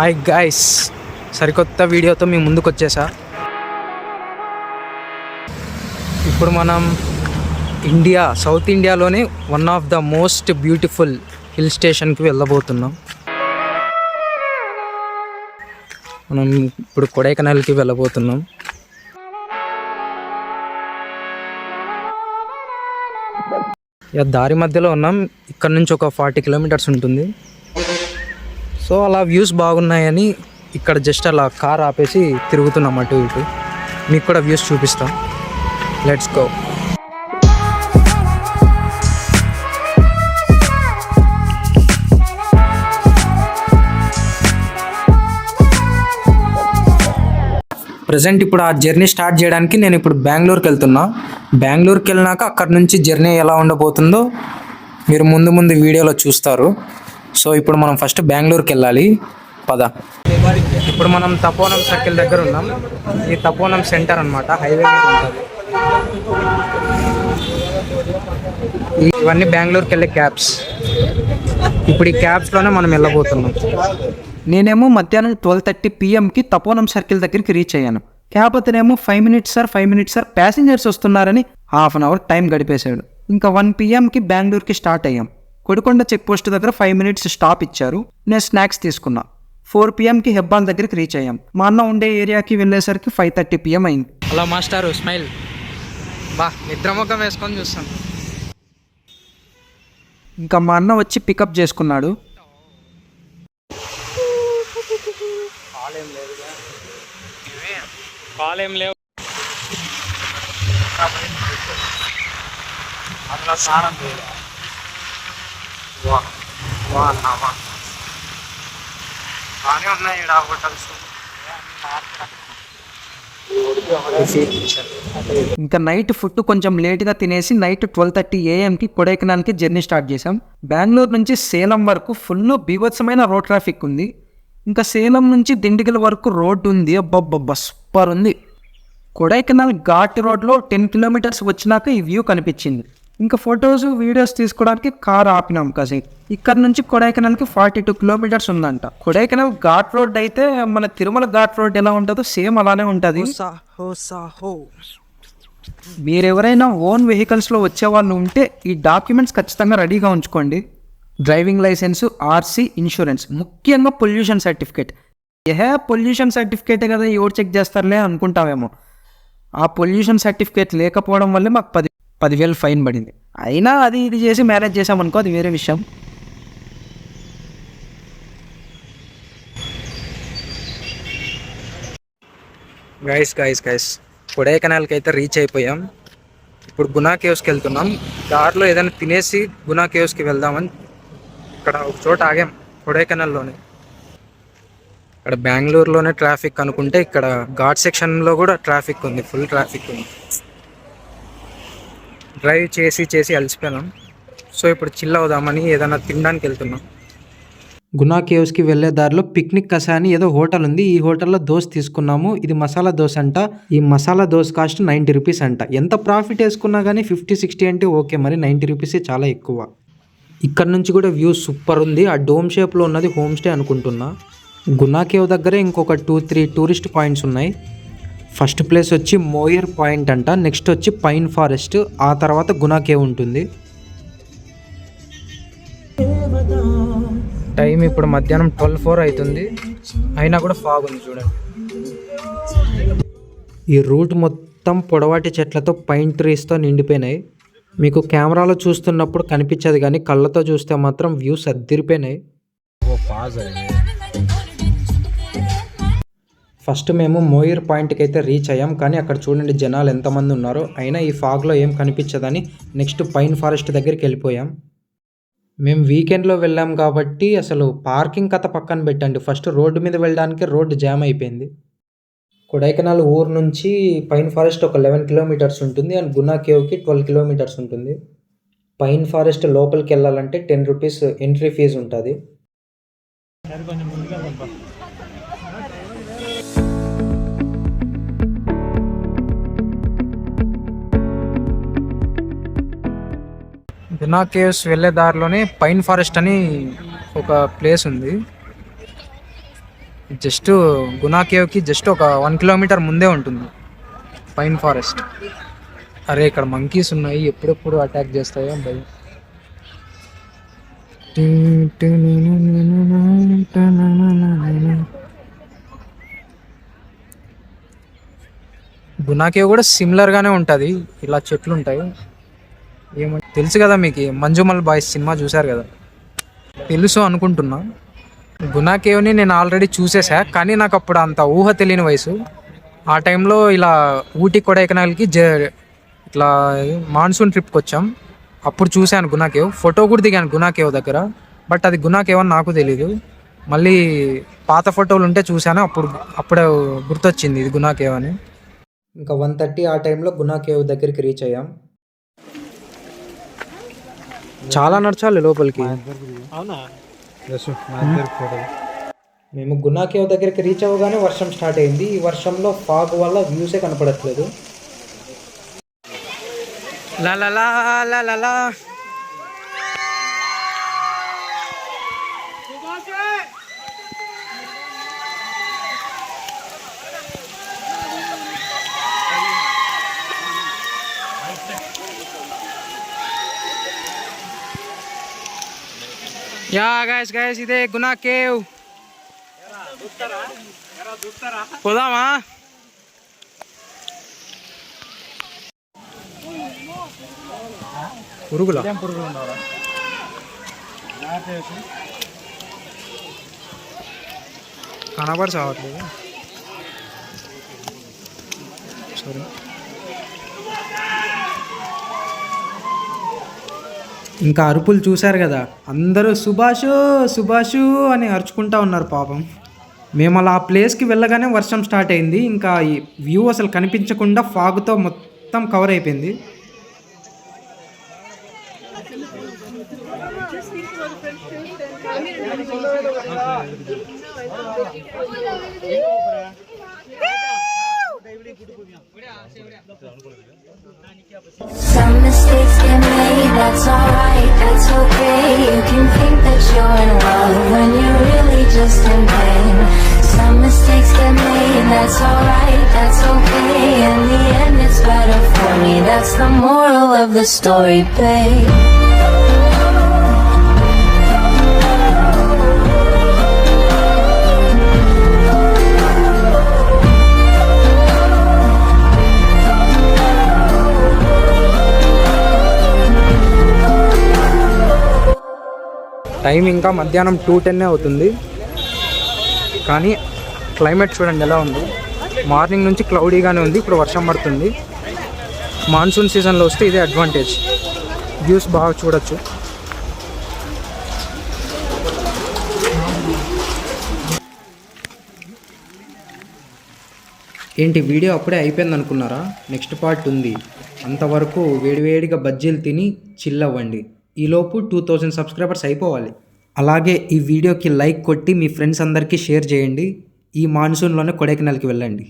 Hi guys, సరికొత్త వీడియోతో మీ ముందుకు వచ్చేసా. ఇప్పుడు మనం సౌత్ ఇండియాలోనే one of the most beautiful hill స్టేషన్కి వెళ్ళబోతున్నాం. మనం ఇప్పుడు కొడైకెనాల్కి వెళ్ళబోతున్నాం. దారి మధ్యలో ఉన్నాం. ఇక్కడ నుంచి ఒక 40 కిలోమీటర్స్ ఉంటుంది. సో అలా వ్యూస్ బాగున్నాయని ఇక్కడ జస్ట్ అలా కార్ ఆపేసి తిరుగుతున్నాం అటు ఇటు. మీకు కూడా వ్యూస్ చూపిస్తాం. Let's go. ప్రజెంట్ ఇప్పుడు ఆ జర్నీ స్టార్ట్ చేయడానికి నేను ఇప్పుడు బెంగళూరుకి వెళ్తున్నా. బెంగళూరుకి వెళ్ళినాక అక్కడ నుంచి జర్నీ ఎలా ఉండబోతుందో మీరు ముందు వీడియోలో చూస్తారు. సో ఇప్పుడు మనం ఫస్ట్ బెంగళూరుకి వెళ్ళాలి. పద. ఇప్పుడు మనం తపోవనం సర్కిల్ దగ్గర ఉన్నాం. ఈ తపోవనం సెంటర్ అన్నమాట, హైవే మీద ఉంటుంది. ఇవన్నీ బెంగళూరుకి వెళ్ళే క్యాబ్స్. ఇప్పుడు ఈ క్యాబ్స్లోనే మనం వెళ్ళబోతున్నాం. నేనేమో మధ్యాహ్నం 12:30 PM తపోవనం సర్కిల్ దగ్గరికి రీచ్ అయ్యాను. క్యాబ్ అతనేమో 5 minutes సార్ ప్యాసింజర్స్ వస్తున్నారని హాఫ్ అన్ అవర్ టైం గడిపేశాడు. ఇంకా 1 PM బెంగళూరుకి స్టార్ట్ అయ్యాం. కొడికొండ చెక్ పోస్ట్ దగ్గర 5 minutes స్టాప్ ఇచ్చారు. నేను స్నాక్స్ తీసుకున్నా. 4 PM హెబ్బాన్ దగ్గరికి రీచ్ అయ్యాం. మా అన్న ఉండే ఏరియాకి వెళ్ళేసరికి 5:30 PM అయింది. అలా మాస్టారు స్మైల్ నిద్రముఖం వేసుకొని చూస్తాం. ఇంకా మా అన్న వచ్చి పికప్ చేసుకున్నాడు. కాలేం లేవు. బాగానే ఉన్నాయి ఇక్కడ హోటల్స్. ఇంకా నైట్ ఫుడ్ కొంచెం లేట్గా తినేసి నైట్ 12:30 AM కొడైకెనాల్కి జర్నీ స్టార్ట్ చేసాం. బెంగళూరు నుంచి సేలం వరకు ఫుల్ బీభత్సమైన రోడ్ ట్రాఫిక్ ఉంది. ఇంకా సేలం నుంచి దిండిగల్ వరకు రోడ్డు ఉంది. అబ్బబ్బబ్బా సూపర్ ఉంది. కొడైకెనాల్ ఘాట్ రోడ్లో 10 kilometers వచ్చినాక ఈ వ్యూ కనిపించింది. ఇంకా ఫొటోస్ వీడియోస్ తీసుకోవడానికి కార్ ఆపినాం కాసేపు. ఇక్కడ నుంచి కొడైకెనాల్కి 42 kilometers ఉందంట. కొడైకెనాల్ ఘాట్ రోడ్ అయితే మన తిరుమల ఘాట్ రోడ్ ఎలా ఉంటుందో సేమ్ అలానే ఉంటుంది. మీరెవరైనా ఓన్ వెహికల్స్లో వచ్చేవాళ్ళు ఉంటే ఈ డాక్యుమెంట్స్ ఖచ్చితంగా రెడీగా ఉంచుకోండి. డ్రైవింగ్ లైసెన్స్, RC, ఇన్సూరెన్స్, ముఖ్యంగా పొల్యూషన్ సర్టిఫికేట్. పొల్యూషన్ సర్టిఫికేటే కదా ఎవరు చెక్ చేస్తారులే అనుకుంటామేమో. ఆ పొల్యూషన్ సర్టిఫికేట్ లేకపోవడం వల్లే మాకు 10,000 ఫైన్ పడింది. అయినా అది ఇది చేసి మేనేజ్ చేసామనుకో, అది వేరే విషయం. గైస్ కొడైకెనాల్కి అయితే రీచ్ అయిపోయాం. ఇప్పుడు గునా కేవ్స్కి వెళ్తున్నాం. దారిలో ఏదైనా తినేసి గునా కేవ్స్కి వెళ్దామని ఇక్కడ ఒక చోట ఆగాం కొడైకెనాల్లోనే. ఇక్కడ బెంగళూరులోనే ట్రాఫిక్ అనుకుంటే ఇక్కడ ఘాట్ సెక్షన్లో కూడా ట్రాఫిక్ ఉంది, ఫుల్ ట్రాఫిక్ ఉంది. డ్రైవ్ చేసి అలసిపోయాం. సో ఇప్పుడు చిల్ అవుదామని ఏదైనా తినడానికి వెళ్తున్నాం. గునా కేవ్స్కి వెళ్ళే దారిలో పిక్నిక్ కసా అని ఏదో హోటల్ ఉంది. ఈ హోటల్లో దోశ తీసుకున్నాము. ఇది మసాలా దోశ అంట. ఈ మసాలా దోశ కాస్ట్ 90 rupees అంట. ఎంత ప్రాఫిట్ వేసుకున్నా కానీ 50-60 అంటే ఓకే, మరి 90 rupees చాలా ఎక్కువ. ఇక్కడ నుంచి కూడా వ్యూ సూపర్ ఉంది. ఆ డోమ్ షేప్లో ఉన్నది హోమ్ స్టే అనుకుంటున్నా. గునా కేవ్ దగ్గరే ఇంకొక 2-3 టూరిస్ట్ పాయింట్స్ ఉన్నాయి. ఫస్ట్ ప్లేస్ వచ్చి మోయర్ పాయింట్ అంట. నెక్స్ట్ వచ్చి పైన్ ఫారెస్ట్. ఆ తర్వాత గునా కేవ్ ఉంటుంది. టైం ఇప్పుడు మధ్యాహ్నం 12:04 అవుతుంది. అయినా కూడా ఫాగ్ ఉంది చూడండి. ఈ రూట్ మొత్తం పొడవాటి చెట్లతో పైన్ ట్రీస్తో నిండిపోయినాయి. మీకు కెమెరాలో చూస్తున్నప్పుడు కనిపించదు కానీ కళ్ళతో చూస్తే మాత్రం వ్యూస్ అద్దిరిపోయినాయి. ఫస్ట్ మేము మోయిర్ పాయింట్కి అయితే రీచ్ అయ్యాం. కానీ అక్కడ చూడండి జనాలు ఎంతమంది ఉన్నారో. అయినా ఈ ఫాగ్లో ఏం కనిపించదని నెక్స్ట్ పైన్ ఫారెస్ట్ దగ్గరికి వెళ్ళిపోయాం. మేము వీకెండ్లో వెళ్ళాం కాబట్టి అసలు పార్కింగ్ కథ పక్కన పెట్టండి. ఫస్ట్ రోడ్డు మీద వెళ్ళడానికి రోడ్డు జామ్ అయిపోయింది. కొడైకెనాల్ ఊరు నుంచి పైన్ ఫారెస్ట్ ఒక 11 kilometers ఉంటుంది. అండ్ గునా కేవ్కి 12 kilometers ఉంటుంది. పైన్ ఫారెస్ట్ లోపలికి వెళ్ళాలంటే 10 rupees ఎంట్రీ ఫీజు ఉంటుంది. గునా కేవ్స్ వెళ్ళే దారిలోనే పైన్ ఫారెస్ట్ అని ఒక ప్లేస్ ఉంది. జస్ట్ గునా కేవ్కి జస్ట్ ఒక 1 కిలోమీటర్ ముందే ఉంటుంది పైన్ ఫారెస్ట్. అరే ఇక్కడ మంకీస్ ఉన్నాయి, ఎప్పుడెప్పుడు అటాక్ చేస్తాయో భయం. గునా కేవ్ కూడా సిమిలర్గానే ఉంటుంది, ఇలా చెట్లు ఉంటాయి. ఏమంటే తెలుసు కదా మీకు, మంజుమల్ బాయ్స్ సినిమా చూశారు కదా, తెలుసు అనుకుంటున్నా. గునా కేవ్ని నేను ఆల్రెడీ చూసేసా, కానీ నాకు అప్పుడు అంత ఊహ తెలియని వయసు. ఆ టైంలో ఇలా ఊటీ కొడైకెనాల్కి ఇట్లా మాన్సూన్ ట్రిప్కి వచ్చాం, అప్పుడు చూశాను గునా కేవ్. ఫోటో కూడా దిగాను గునా కేవ్ దగ్గర, బట్ అది గునా కేవ్ అని నాకు తెలీదు. మళ్ళీ పాత ఫోటోలు ఉంటే చూశాను, అప్పుడే గుర్తొచ్చింది ఇది గునా కేవ్ అని. ఇంకా 1:30 ఆ టైంలో గునా కేవ్ దగ్గరికి రీచ్ అయ్యాం. చాలా నడచాలి లోపలికి. మేము గునా కేవ్ దగ్గరికి రీచ్ అవ్వగానే వర్షం స్టార్ట్ అయింది. ఈ వర్షంలో ఫాగ్ వల్ల వ్యూసే కనపడట్లేదు. లా లా లా లా లా లా. యా గైస్ ఇదే గునా కేవ్. పోదామా? పురుగులా కనబడి చావట్లేదు. సరే, ఇంకా అరుపులు చూశారు కదా, అందరూ సుభాషు సుభాషు అని అరుచుకుంటా ఉన్నారు పాపం. మేము అలా ఆ ప్లేస్కి వెళ్ళగానే వర్షం స్టార్ట్ అయింది. ఇంకా ఈ వ్యూ అసలు కనిపించకుండా ఫాగ్తో మొత్తం కవర్ అయిపోయింది. Some mistakes get made, that's alright, that's okay. You can think that you're in love when you're really just in pain. Some mistakes get made, that's alright, that's okay. In the end it's better for me, that's the moral of the story, babe. Time ఇంకా మధ్యాహ్నం 2:10 అవుతుంది, కానీ climate చూడండి ఎలా ఉంది. Morning నుంచి క్లౌడీగానే ఉంది, ఇప్పుడు వర్షం పడుతుంది. మాన్సూన్ సీజన్లో వస్తే ఇదే అడ్వాంటేజ్, వ్యూస్ బాగా చూడొచ్చు. ఏంటి వీడియో అప్పుడే అయిపోయింది అనుకున్నారా? నెక్స్ట్ పార్ట్ ఉంది. అంతవరకు వేడివేడిగా బజ్జీలు తిని చిల్ అవ్వండి. ఈలోపు 2000 సబ్స్క్రైబర్స్ అయిపోవాలి. అలాగే ఈ వీడియోకి లైక్ కొట్టి మీ ఫ్రెండ్స్ అందరికీ షేర్ చేయండి. ఈ మాన్సూన్లోనే కొడైకెనాల్కి వెళ్ళండి.